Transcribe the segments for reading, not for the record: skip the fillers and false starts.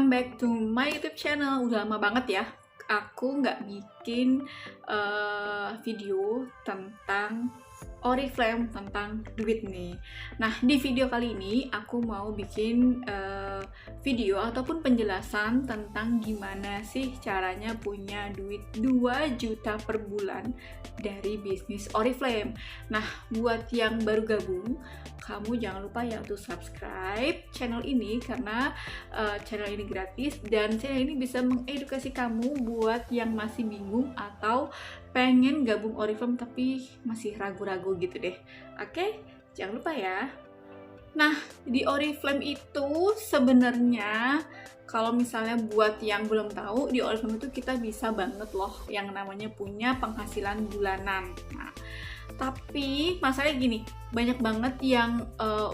welcome back to my YouTube channel. Udah lama banget ya aku nggak bikin video tentang Oriflame, tentang duit nih. Nah, di video kali ini aku mau bikin video ataupun penjelasan tentang gimana sih caranya punya duit 2 juta per bulan dari bisnis Oriflame. Nah, buat yang baru gabung, kamu jangan lupa ya untuk subscribe channel ini karena channel ini gratis dan channel ini bisa mengedukasi kamu buat yang masih bingung atau pengen gabung Oriflame tapi masih ragu-ragu gitu deh. Oke, jangan lupa ya. Nah, di Oriflame itu sebenarnya kalau misalnya buat yang belum tahu, di Oriflame itu kita bisa banget loh yang namanya punya penghasilan bulanan. Nah, tapi masalahnya gini, banyak banget yang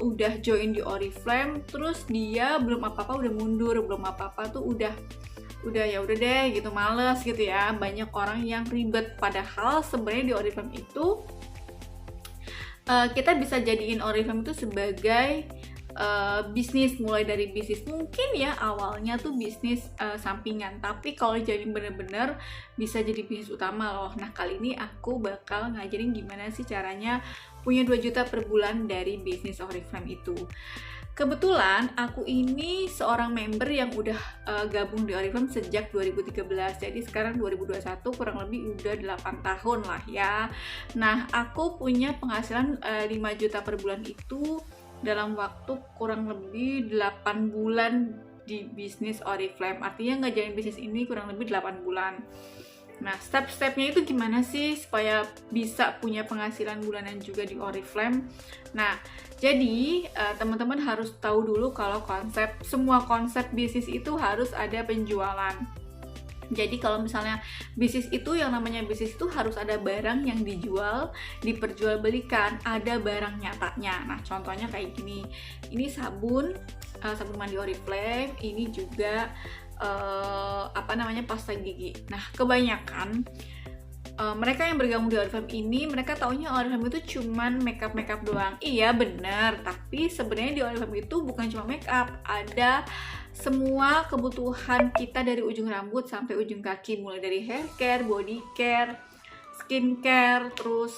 udah join di Oriflame terus dia belum apa-apa udah mundur, belum apa-apa tuh udah ya udah deh gitu, males gitu ya. Banyak orang yang ribet, padahal sebenarnya di Oriflame itu kita bisa jadiin Oriflame itu sebagai bisnis, mulai dari bisnis mungkin ya awalnya tuh bisnis sampingan, tapi kalau jadi bener-bener bisa jadi bisnis utama loh. Nah, kali ini aku bakal ngajarin gimana sih caranya punya 2 juta per bulan dari bisnis Oriflame itu. Kebetulan aku ini seorang member yang udah gabung di Oriflame sejak 2013, jadi sekarang 2021 kurang lebih udah 8 tahun lah ya. Nah, aku punya penghasilan 5 juta per bulan itu dalam waktu kurang lebih 8 bulan di bisnis Oriflame. Artinya ngejalanin bisnis ini kurang lebih 8 bulan. Nah, step-stepnya itu gimana sih supaya bisa punya penghasilan bulanan juga di Oriflame? Nah, jadi teman-teman harus tahu dulu kalau semua konsep bisnis itu harus ada penjualan. Jadi kalau misalnya bisnis itu, yang namanya bisnis itu harus ada barang yang dijual, diperjualbelikan, ada barang nyatanya. Nah, contohnya kayak gini. Ini sabun mandi Oriflame, ini juga pasta gigi. Nah, kebanyakan mereka yang bergabung di Oriflame ini, mereka taunya Oriflame itu cuman makeup doang. Iya bener, tapi sebenarnya di Oriflame itu bukan cuma makeup, ada semua kebutuhan kita dari ujung rambut sampai ujung kaki, mulai dari hair care, body care, skin care, terus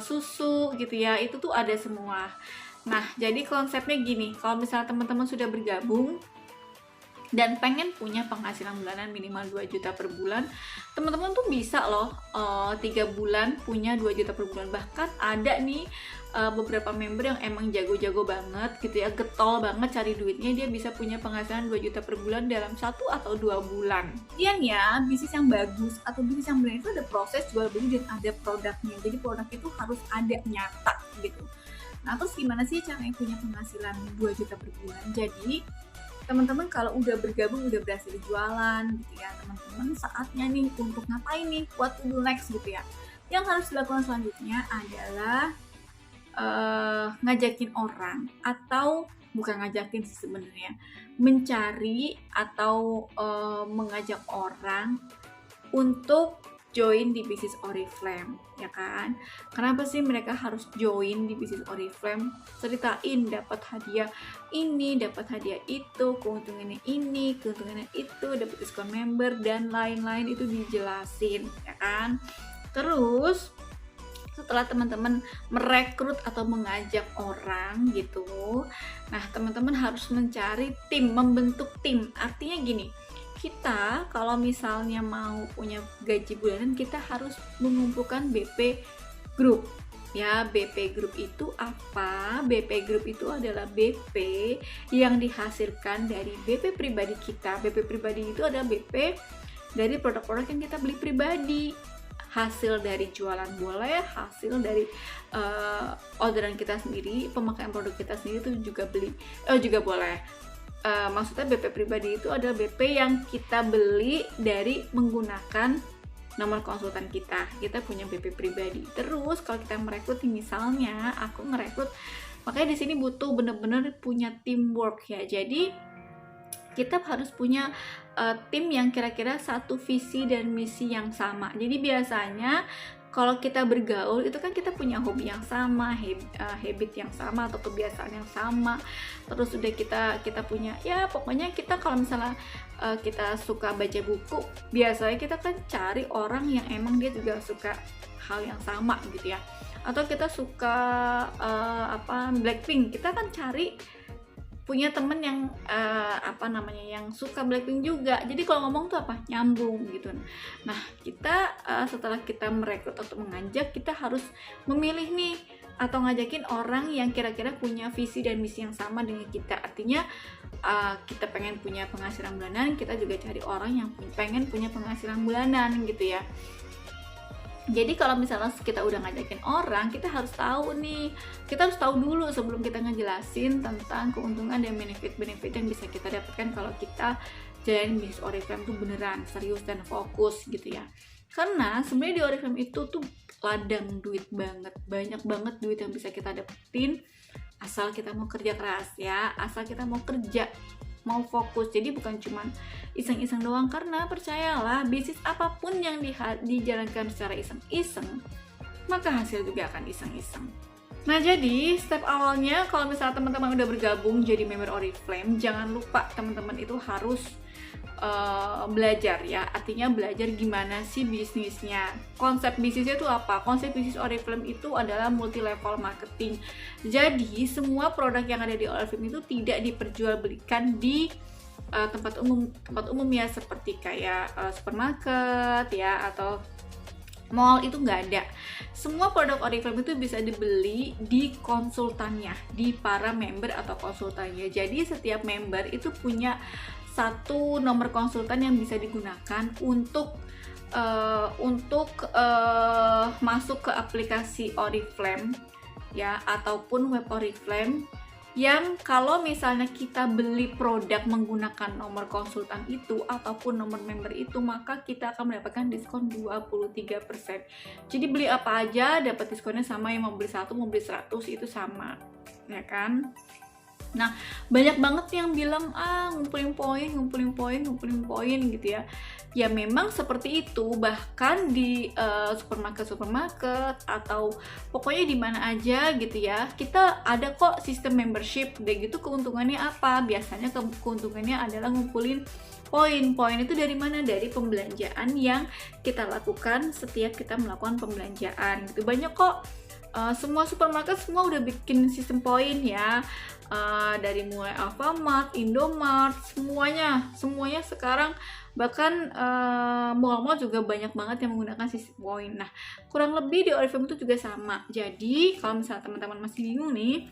susu gitu ya, itu tuh ada semua. Nah, jadi konsepnya gini, kalau misalnya teman-teman sudah bergabung dan pengen punya penghasilan bulanan minimal 2 juta per bulan, teman-teman tuh bisa loh 3 bulan punya 2 juta per bulan. Bahkan ada nih beberapa member yang emang jago-jago banget gitu ya, getol banget cari duitnya, dia bisa punya penghasilan 2 juta per bulan dalam 1 atau 2 bulan. Kemudian ya, bisnis yang bagus atau bisnis yang benar itu ada proses jual beli dan ada produknya. Jadi produk itu harus ada, nyata gitu. Nah, terus gimana sih caranya punya penghasilan 2 juta per bulan? Jadi teman-teman kalau udah bergabung, udah berhasil jualan gitu ya, teman-teman saatnya nih untuk ngapain nih, what to do next gitu ya. Yang harus dilakukan selanjutnya adalah ngajakin orang, atau bukan ngajakin sih sebenarnya, mencari atau mengajak orang untuk join di bisnis Oriflame, ya kan? Kenapa sih mereka harus join di bisnis Oriflame? Ceritain, dapat hadiah ini, dapat hadiah itu, keuntungannya ini, keuntungannya itu, dapat diskon member dan lain-lain, itu dijelasin, ya kan? Terus setelah teman-teman merekrut atau mengajak orang gitu, nah teman-teman harus mencari tim, membentuk tim. Artinya gini, kita kalau misalnya mau punya gaji bulanan, kita harus mengumpulkan BP Group. Ya, BP Group itu apa? BP Group itu adalah BP yang dihasilkan dari BP pribadi kita. BP pribadi itu adalah BP dari produk-produk yang kita beli pribadi. Hasil dari jualan boleh, hasil dari orderan kita sendiri, pemakaian produk kita sendiri itu juga boleh. Maksudnya BP pribadi itu adalah BP yang kita beli dari menggunakan nomor konsultan kita. Kita punya BP pribadi. Terus kalau kita merekrut, misalnya aku merekrut, makanya di sini butuh bener-bener punya teamwork ya. Jadi kita harus punya tim yang kira-kira satu visi dan misi yang sama. Jadi biasanya kalau kita bergaul itu kan kita punya hobi yang sama, habit yang sama atau kebiasaan yang sama. Terus udah kita punya, ya pokoknya kita kalau misalnya kita suka baca buku, biasanya kita kan cari orang yang emang dia juga suka hal yang sama gitu ya. Atau kita suka Blackpink, kita kan cari punya temen yang yang suka Blackpink juga. Jadi kalau ngomong tuh nyambung gitu. Nah, kita setelah kita merekrut atau mengajak, kita harus memilih nih atau ngajakin orang yang kira-kira punya visi dan misi yang sama dengan kita. Artinya kita pengen punya penghasilan bulanan, kita juga cari orang yang pengen punya penghasilan bulanan gitu ya. Jadi kalau misalnya kita udah ngajakin orang, kita harus tahu dulu sebelum kita ngejelasin tentang keuntungan dan benefit-benefit yang bisa kita dapatkan kalau kita jalanin bisnis Oriflame tuh beneran serius dan fokus gitu ya. Karena sebenarnya di Oriflame itu tuh ladang duit banget, banyak banget duit yang bisa kita dapetin asal kita mau kerja keras ya, asal kita mau kerja, mau fokus. Jadi bukan cuma iseng-iseng doang, karena percayalah, bisnis apapun yang dijalankan secara iseng-iseng, maka hasil juga akan iseng-iseng. Nah, jadi step awalnya kalau misalnya teman-teman udah bergabung jadi member Oriflame, jangan lupa teman-teman itu harus belajar ya. Artinya belajar gimana sih bisnisnya, konsep bisnisnya itu apa. Konsep bisnis Oriflame itu adalah multi level marketing. Jadi semua produk yang ada di Oriflame itu tidak diperjualbelikan di tempat umum ya, seperti kayak supermarket ya atau mall, itu nggak ada. Semua produk Oriflame itu bisa dibeli di konsultannya, di para member atau konsultannya. Jadi setiap member itu punya satu nomor konsultan yang bisa digunakan untuk masuk ke aplikasi Oriflame ya, ataupun web Oriflame, yang kalau misalnya kita beli produk menggunakan nomor konsultan itu ataupun nomor member itu, maka kita akan mendapatkan diskon 23%. Jadi beli apa aja dapat diskonnya sama, yang mau beli 1 mau beli 100 itu sama ya kan. Nah, banyak banget yang bilang ngumpulin poin gitu ya. Ya memang seperti itu, bahkan di supermarket atau pokoknya di mana aja gitu ya, kita ada kok sistem membership. Udah gitu keuntungannya apa? Biasanya keuntungannya adalah ngumpulin poin. Poin itu dari mana? Dari pembelanjaan yang kita lakukan setiap kita melakukan pembelanjaan. Gitu. Banyak kok, semua supermarket semua udah bikin sistem poin ya. Dari mulai Alfamart, Indomart, semuanya sekarang, bahkan mall-mall juga banyak banget yang menggunakan sistem poin. Nah, kurang lebih di Oriflame itu juga sama. Jadi kalau misalnya teman-teman masih bingung nih,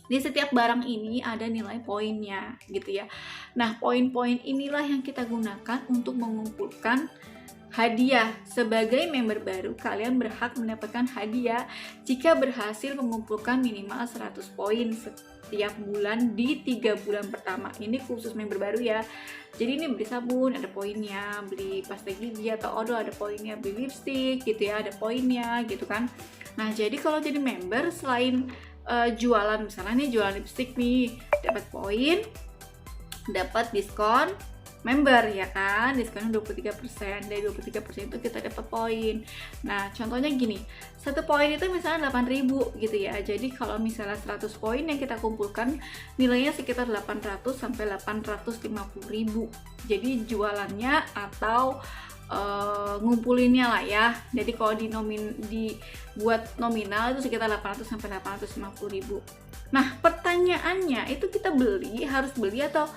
di setiap barang ini ada nilai poinnya gitu ya. Nah, poin-poin inilah yang kita gunakan untuk mengumpulkan hadiah. Sebagai member baru, kalian berhak mendapatkan hadiah jika berhasil mengumpulkan minimal 100 poin setiap bulan di 3 bulan pertama. Ini khusus member baru ya. Jadi ini beli sabun ada poinnya, beli pasta gigi atau odol ada poinnya, beli lipstick gitu ya ada poinnya gitu kan. Nah, jadi kalau jadi member, selain jualan, misalnya nih jualan lipstick nih, dapat poin, dapat diskon member ya kan, diskonnya 23%. Dari 23% itu kita dapat poin. Nah, contohnya gini, satu poin itu misalnya 8.000 gitu ya. Jadi kalau misalnya 100 poin yang kita kumpulkan, nilainya sekitar 800 sampai 850.000. Jadi jualannya atau ngumpulinnya lah ya. Jadi kalau dibuat nominal itu sekitar 800 sampai 850.000. Nah, pertanyaannya itu kita harus beli atau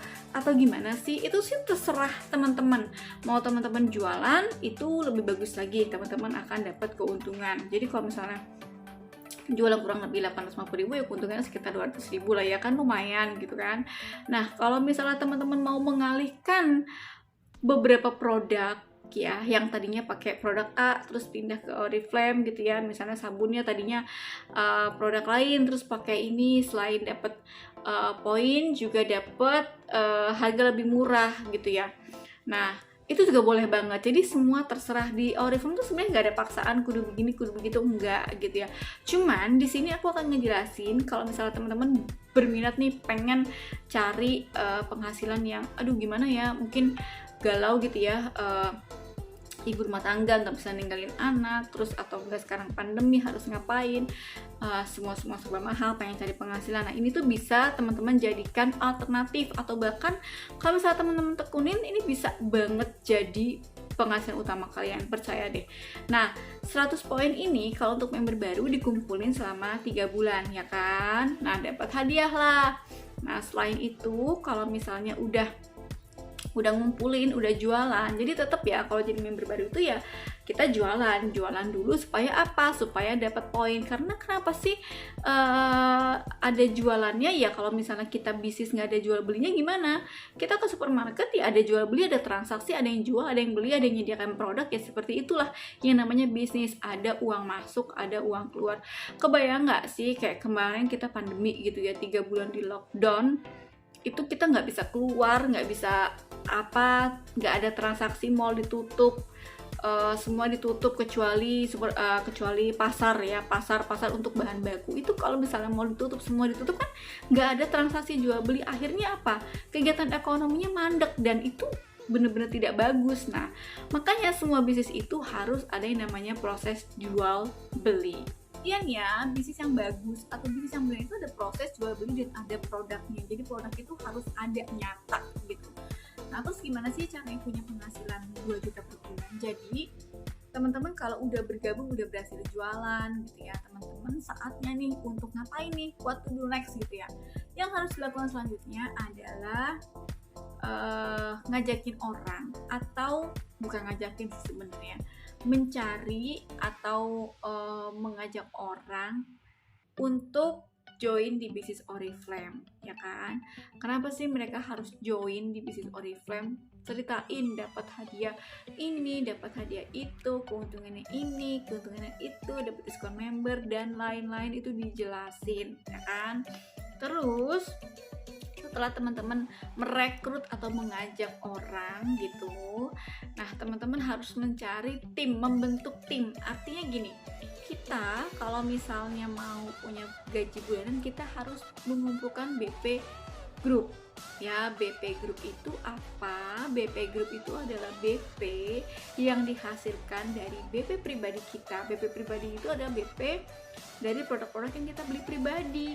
gimana sih? Itu sih terserah teman-teman. Mau teman-teman jualan itu lebih bagus lagi, teman-teman akan dapat keuntungan. Jadi kalau misalnya jualan kurang lebih 850.000 ya keuntungannya sekitar 200.000 lah ya kan, lumayan gitu kan. Nah, kalau misalnya teman-teman mau mengalihkan beberapa produk ya, yang tadinya pakai produk A terus pindah ke Oriflame gitu ya, misalnya sabunnya tadinya produk lain terus pakai ini, selain dapat poin juga dapat harga lebih murah gitu ya. Nah, itu juga boleh banget. Jadi semua terserah. Di Oriflame tuh sebenarnya nggak ada paksaan kudu begini kudu begitu, enggak gitu ya. Cuman di sini aku akan ngejelasin kalau misalnya teman-teman berminat nih pengen cari penghasilan yang gimana ya, mungkin galau gitu ya, ibu rumah tangga nggak bisa ninggalin anak, terus atau enggak sekarang pandemi harus ngapain, semua serba mahal, pengen cari penghasilan. Nah ini tuh bisa teman-teman jadikan alternatif, atau bahkan kalau misalnya teman-teman tekunin, ini bisa banget jadi penghasilan utama kalian, percaya deh. Nah 100 poin ini kalau untuk member baru dikumpulin selama 3 bulan ya kan, nah dapat hadiah lah. Nah selain itu kalau misalnya udah ngumpulin, udah jualan, jadi tetap ya kalau jadi member baru itu ya kita jualan dulu supaya apa? Supaya dapat poin. Karena kenapa sih ada jualannya ya? Kalau misalnya kita bisnis nggak ada jual belinya gimana? Kita ke supermarket ya ada jual beli, ada transaksi, ada yang jual, ada yang beli, ada yang menyediakan produk, ya seperti itulah yang namanya bisnis. Ada uang masuk, ada uang keluar. Kebayang nggak sih kayak kemarin kita pandemi gitu ya, 3 bulan di lockdown, itu kita nggak bisa keluar, nggak bisa nggak ada transaksi, mall ditutup, semua ditutup kecuali pasar ya, pasar untuk bahan baku. Itu kalau misalnya mall ditutup, semua ditutup kan nggak ada transaksi jual beli, akhirnya apa? Kegiatan ekonominya mandek, dan itu benar-benar tidak bagus. Nah makanya semua bisnis itu harus ada yang namanya proses jual beli. Kemudian ya, bisnis yang bagus atau bisnis yang benar itu ada proses jual beli dan ada produknya. Jadi produk itu harus ada, nyata gitu. Nah terus gimana sih caranya punya penghasilan 2 juta per bulan? Jadi teman-teman kalau udah bergabung, udah berhasil jualan gitu ya, teman-teman saatnya nih untuk ngapain nih, what to do next gitu ya. Yang harus dilakukan selanjutnya adalah ngajakin orang, atau bukan ngajakin sih sebenarnya, mencari atau mengajak orang untuk join di bisnis Oriflame ya kan. Kenapa sih mereka harus join di bisnis Oriflame? Ceritain, dapat hadiah ini, dapat hadiah itu, keuntungannya ini, keuntungannya itu, dapat diskon member dan lain-lain, itu dijelasin ya kan. Terus setelah teman-teman merekrut atau mengajak orang gitu, nah teman-teman harus mencari tim, membentuk tim. Artinya gini, kita kalau misalnya mau punya gaji bulanan, kita harus mengumpulkan BP Group ya. BP Group itu apa? BP Group itu adalah BP yang dihasilkan dari BP pribadi kita. BP pribadi itu adalah BP dari produk-produk yang kita beli pribadi,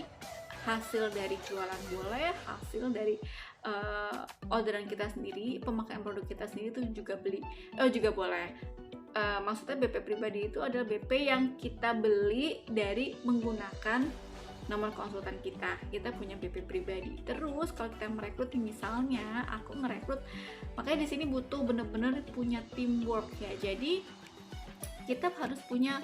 hasil dari jualan boleh, hasil dari orderan kita sendiri, pemakaian produk kita sendiri itu juga boleh. Maksudnya BP pribadi itu adalah BP yang kita beli dari menggunakan nomor konsultan kita punya BP pribadi. Terus kalau kita merekrut, misalnya aku merekrut, makanya di sini butuh bener-bener punya teamwork ya. Jadi kita harus punya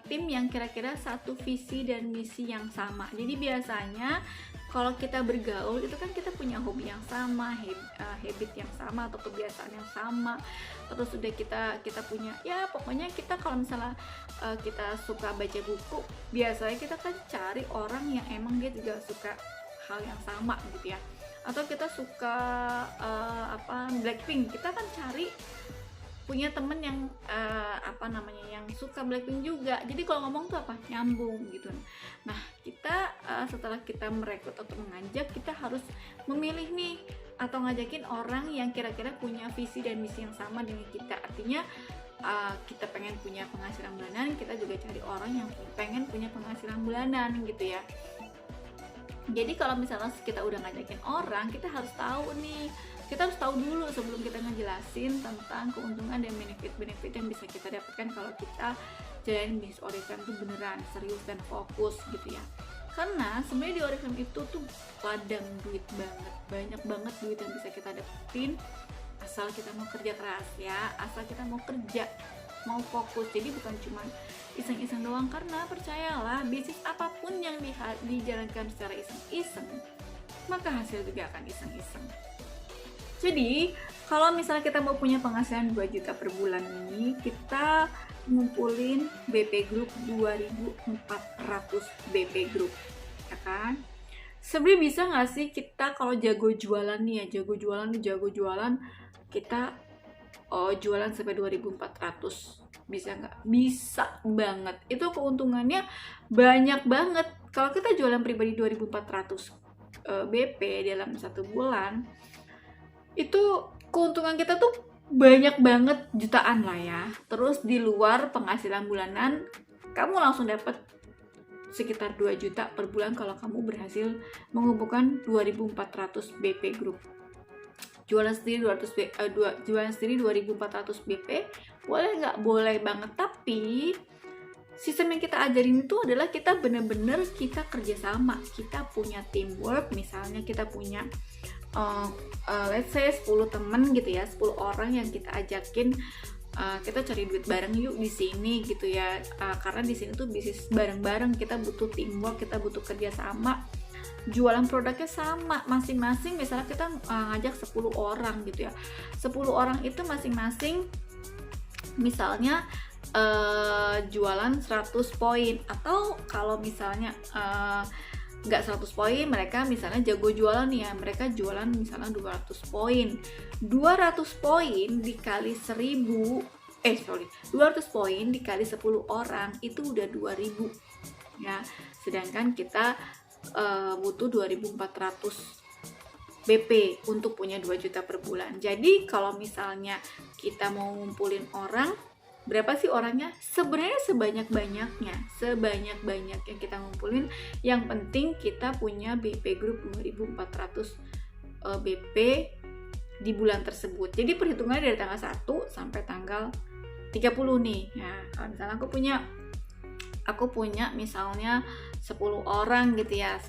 tim yang kira-kira satu visi dan misi yang sama. Jadi biasanya kalau kita bergaul itu kan kita punya hobi yang sama, habit yang sama atau kebiasaan yang sama. Terus udah kita punya, ya pokoknya kita kalau misalnya kita suka baca buku, biasanya kita kan cari orang yang emang dia juga suka hal yang sama gitu ya. Atau kita suka Blackpink, kita kan cari punya temen yang yang suka Blackpink juga. Jadi kalau ngomong tuh nyambung gitu. Nah kita setelah kita merekrut atau mengajak, kita harus memilih nih atau ngajakin orang yang kira-kira punya visi dan misi yang sama dengan kita. Artinya kita pengen punya penghasilan bulanan, kita juga cari orang yang pengen punya penghasilan bulanan gitu ya. Jadi kalau misalnya kita udah ngajakin orang, kita harus tahu nih, kita harus tahu dulu sebelum kita ngejelasin tentang keuntungan dan benefit yang bisa kita dapatkan kalau kita jalanin bisnis Oriflame itu beneran serius dan fokus gitu ya. Karena sebenarnya di Oriflame itu tuh ladang duit banget, banyak banget duit yang bisa kita dapetin asal kita mau kerja keras ya, asal kita mau kerja, mau fokus. Jadi bukan cuma iseng-iseng doang, karena percayalah bisnis apapun yang dijalankan secara iseng-iseng, maka hasil juga akan iseng-iseng. Jadi kalau misalnya kita mau punya penghasilan 2 juta per bulan ini, kita ngumpulin BP Group 2400 BP Group ya kan. Sebenarnya bisa nggak sih kita kalau jago jualan nih ya, jago jualan kita jualan sampai 2400, bisa nggak? Bisa banget, itu keuntungannya banyak banget. Kalau kita jualan pribadi 2400 BP dalam 1 bulan, itu keuntungan kita tuh banyak banget, jutaan lah ya. Terus di luar penghasilan bulanan, kamu langsung dapat sekitar 2 juta per bulan kalau kamu berhasil mengumpulkan 2.400 BP Group. Jualan sendiri 2.400 BP, boleh nggak? Boleh banget. Tapi sistem yang kita ajarin itu adalah kita bener-bener kita kerjasama, kita punya teamwork. Misalnya kita punya let's say 10 temen gitu ya, 10 orang yang kita ajakin, kita cari duit bareng yuk di sini gitu ya, karena di sini tuh bisnis bareng-bareng, kita butuh teamwork, kita butuh kerjasama. Jualan produknya sama masing-masing, misalnya kita ngajak 10 orang gitu ya, 10 orang itu masing-masing misalnya jualan 100 poin, atau kalau misalnya nggak 100 poin, mereka misalnya jago jualan nih ya, mereka jualan misalnya 200 poin. 200 poin dikali 200 poin dikali 10 orang itu udah 2000 ya. Sedangkan kita butuh 2.400 BP untuk punya 2 juta per bulan. Jadi kalau misalnya kita mau ngumpulin orang, berapa sih orangnya? Sebenarnya sebanyak-banyaknya yang kita ngumpulin. Yang penting kita punya BP Group 2.400 BP di bulan tersebut. Jadi perhitungannya dari tanggal 1 sampai tanggal 30 nih. Ya, kalau misalnya aku punya misalnya 10 orang gitu ya,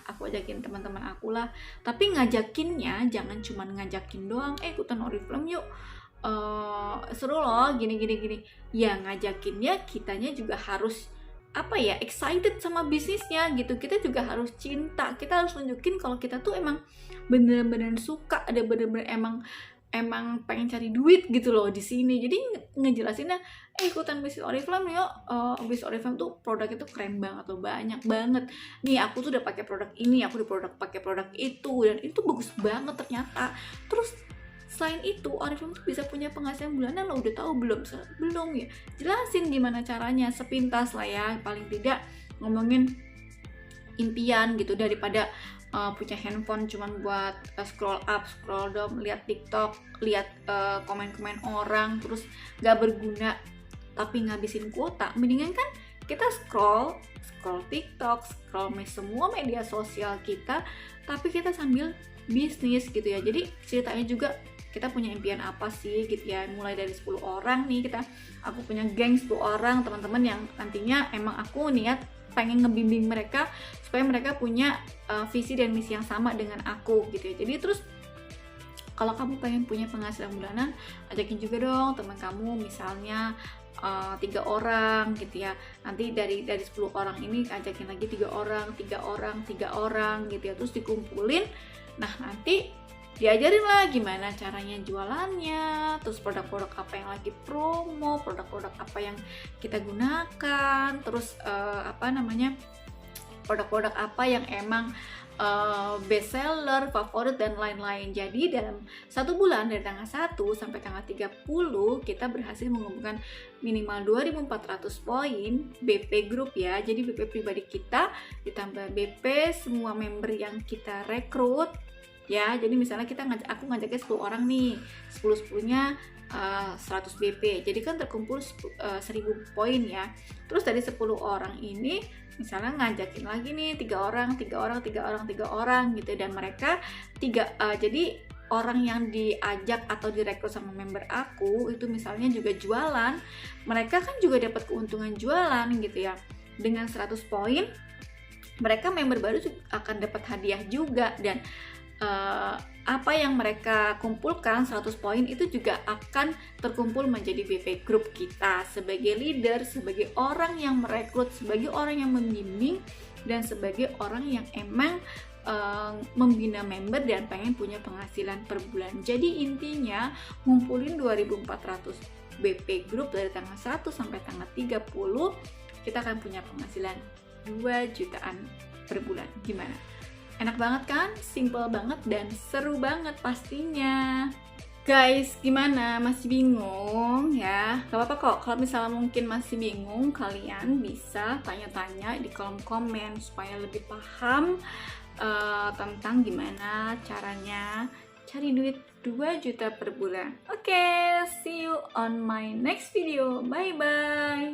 aku ajakin teman-teman aku lah. Tapi ngajakinnya jangan cuma ngajakin doang, ikutan Oriflame yuk, seru loh gini. Ya ngajakinnya kitanya juga harus excited sama bisnisnya gitu. Kita juga harus cinta, kita harus nunjukin kalau kita tuh emang bener-bener suka, ada bener-bener emang pengen cari duit gitu loh di sini. Jadi ngejelasinnya ikutan bisnis Oriflame yuk, bisnis Oriflame tuh produknya tuh keren banget loh, banyak banget nih, aku tuh udah pakai produk ini, aku udah pakai produk itu, dan itu bagus banget ternyata. Terus selain itu Oriflame tuh bisa punya penghasilan bulanan, lo udah tahu belum ya? Jelasin gimana caranya sepintas lah ya, paling tidak ngomongin impian gitu, daripada punya handphone cuman buat scroll up, scroll down, lihat TikTok, lihat komen-komen orang, terus gak berguna tapi ngabisin kuota. Mendingan kan kita scroll TikTok, scroll semua media sosial kita, tapi kita sambil bisnis gitu ya. Jadi ceritanya juga kita punya impian apa sih gitu ya, mulai dari 10 orang nih, aku punya geng 10 orang teman-teman yang nantinya emang aku niat pengen ngebimbing mereka supaya mereka punya visi dan misi yang sama dengan aku gitu ya. Jadi terus kalau kamu pengen punya penghasilan bulanan, ajakin juga dong teman kamu, misalnya 3 orang gitu ya. Nanti dari 10 orang ini ajakin lagi 3 orang gitu ya, terus dikumpulin. Nah nanti diajarin lah gimana caranya jualannya, terus produk-produk apa yang lagi promo, produk-produk apa yang kita gunakan, terus produk-produk apa yang emang best seller, favorit, dan lain-lain. Jadi dalam 1 bulan dari tanggal 1 sampai tanggal 30 kita berhasil mengumpulkan minimal 2.400 poin BP Group ya. Jadi BP pribadi kita ditambah BP semua member yang kita rekrut ya. Jadi misalnya aku ngajaknya 10 orang nih, 10-10-nya 100 BP, jadi kan terkumpul 1000 poin ya. Terus dari 10 orang ini misalnya ngajakin lagi nih 3 orang gitu, dan mereka jadi orang yang diajak atau direkrut sama member aku itu misalnya juga jualan, mereka kan juga dapat keuntungan jualan gitu ya. Dengan 100 poin mereka member baru akan dapat hadiah juga, dan apa yang mereka kumpulkan 100 poin itu juga akan terkumpul menjadi BP Group kita sebagai leader, sebagai orang yang merekrut, sebagai orang yang membimbing, dan sebagai orang yang emang membina member dan pengen punya penghasilan per bulan. Jadi intinya ngumpulin 2.400 BP Group dari tanggal 1 sampai tanggal 30, kita akan punya penghasilan 2 jutaan per bulan. Gimana? Enak banget kan? Simple banget dan seru banget pastinya. Guys, gimana? Masih bingung ya? Gak apa-apa kok, kalau misalnya mungkin masih bingung, kalian bisa tanya-tanya di kolom komen supaya lebih paham tentang gimana caranya cari duit 2 juta per bulan. Oke, see you on my next video. Bye bye.